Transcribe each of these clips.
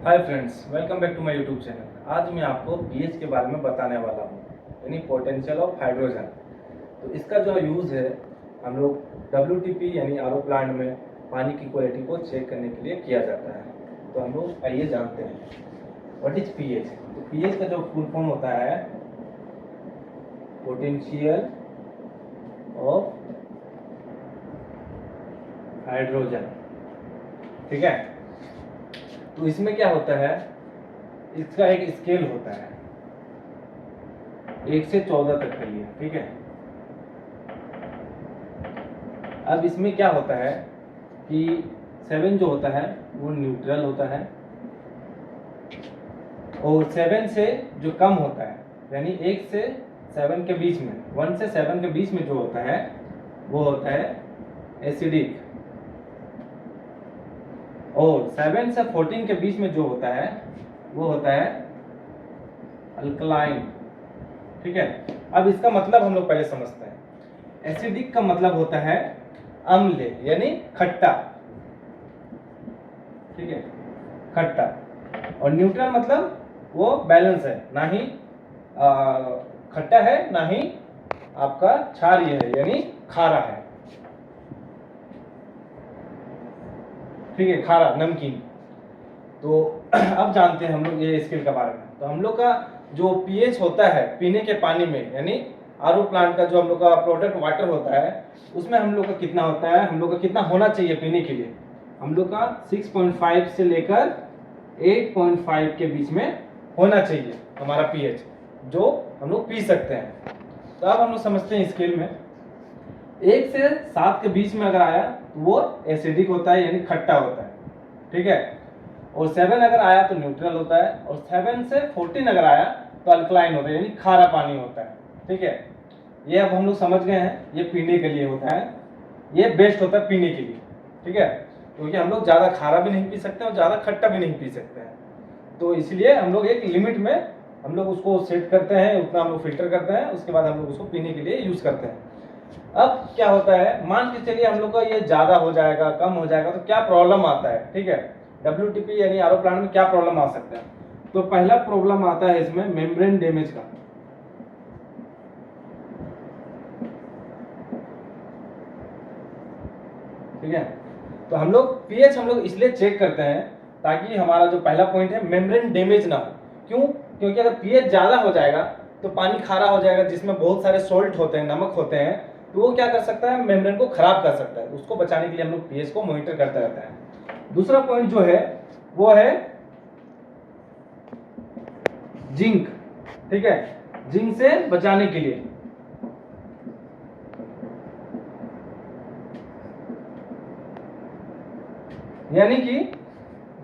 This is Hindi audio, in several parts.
Hi friends, welcome back to my YouTube channel. आज मैं आपको पीएच के बारे में बताने वाला हूँ, यानी पोटेंशियल ऑफ हाइड्रोजन। तो इसका जो यूज़ है हम लोग WTP यानी आरओ प्लांट में पानी की क्वालिटी को चेक करने के लिए किया जाता है। तो हम लोग आइए जानते हैं व्हाट इज पीएच। तो पीएच का जो फुल फॉर्म होता है पोटेंशियल ऑफ हाइड्रोजन, ठीक है। तो इसमें क्या होता है, इसका एक स्केल होता है 1 से 14 तक के लिए, ठीक है। अब इसमें क्या होता है कि 7 जो होता है वो न्यूट्रल होता है, और 7 से जो कम होता है यानी 1 से 7 के बीच में, 1 से 7 के बीच में जो होता है वो होता है एसिडिक, और 7 से 14 के बीच में जो होता है वो होता है अल्कलाइन, ठीक है। अब इसका मतलब हम लोग पहले समझते हैं। एसिडिक का मतलब होता है अम्ल यानी खट्टा, ठीक है, खट्टा। और न्यूट्रल मतलब वो बैलेंस है, ना ही खट्टा है ना ही आपका क्षारीय है यानी खारा है, ठीक है, खारा नमकीन। तो अब जानते हैं हम लोग ये स्केल के बारे में। तो हम लोग का जो पीएच होता है पीने के पानी में, यानी आरओ प्लांट का जो हम लोग का प्रोडक्ट वाटर होता है उसमें हम लोग का कितना होता है, हम लोग का कितना होना चाहिए पीने के लिए, हम लोग का 6.5 से लेकर 8.5 के बीच में होना चाहिए हमारा पीएच, जो हम लोग पी सकते हैं। तो अब हम लोग समझते हैं स्केल में 1 से 7 के बीच में अगर आया तो वो एसिडिक होता है यानी खट्टा होता है, ठीक है। और 7 अगर आया तो न्यूट्रल होता है, और 7 से 14 अगर आया तो अल्कलाइन होता है यानी खारा पानी होता है, ठीक है। ये अब हम लोग समझ गए हैं, ये पीने के लिए होता है, ये बेस्ट होता है पीने के लिए, ठीक है। क्योंकि हम लोग ज़्यादा खारा भी नहीं पी सकते और ज़्यादा खट्टा भी नहीं पी सकते हैं, तो इसलिए हम लोग एक लिमिट में हम लोग उसको सेट करते हैं, उतना हम लोग फिल्टर करते हैं, उसके बाद हम लोग उसको पीने के लिए यूज़ करते हैं। अब क्या होता है, मान के चलिए हम लोग का ये ज़्यादा हो जाएगा, कम हो जाएगा, तो क्या प्रॉब्लम आता है, ठीक है। WTP यानी आरओ प्लांट में क्या प्रॉब्लम आ सकता है। तो पहला प्रॉब्लम आता है इसमें मेम्ब्रेन डैमेज का, ठीक है। तो हम लोग पीएच हम लोग इसलिए चेक करते हैं ताकि हमारा जो पहला पॉइंट है मेम्ब्रेन डैमेज ना हो। क्यों? क्योंकि अगर पीएच ज़्यादा हो जाएगा तो पानी खारा हो जाएगा, जिसमें बहुत सारे सॉल्ट होते हैं, नमक होते हैं, तो वो क्या कर सकता है, मेम्ब्रेन को खराब कर सकता है। उसको बचाने के लिए हम लोग पीएच को मॉनिटर करते रहते हैं। दूसरा पॉइंट जो है वो है जिंक, ठीक है, जिंक से बचाने के लिए। यानी कि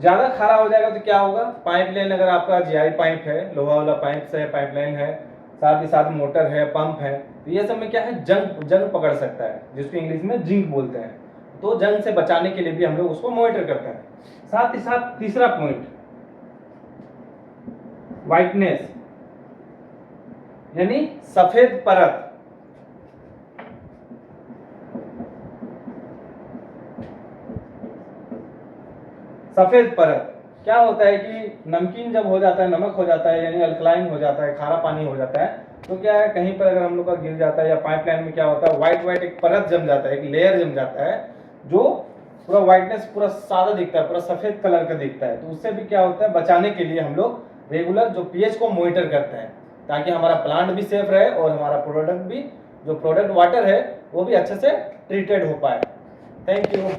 ज्यादा खारा हो जाएगा तो क्या होगा, पाइपलाइन अगर आपका जीआई पाइप है, लोहा वाला पाइप से पाइपलाइन है, साथ ही साथ मोटर है, पंप है, तो ये सब में क्या है, जंग पकड़ सकता है, जिसको इंग्लिश में जिंक बोलते हैं। तो जंग से बचाने के लिए भी हम लोग उसको मॉनिटर करते हैं। साथ ही साथ तीसरा पॉइंट व्हाइटनेस यानी सफेद परत। सफेद परत क्या होता है कि नमकीन जब हो जाता है, नमक हो जाता है यानी अल्कलाइन हो जाता है, खारा पानी हो जाता है, तो क्या है, कहीं पर अगर हम लोग का गिर जाता है या पाइपलाइन में क्या होता है, व्हाइट एक परत जम जाता है, एक लेयर जम जाता है, जो पूरा व्हाइटनेस पूरा सादा दिखता है, पूरा सफेद कलर का दिखता है। तो उससे भी क्या होता है, बचाने के लिए हम लोग रेगुलर जो पीएच को मॉनिटर करते हैं, ताकि हमारा प्लांट भी सेफ रहे और हमारा प्रोडक्ट भी, जो प्रोडक्ट वाटर है वो भी अच्छे से ट्रीटेड हो पाए। Thank you.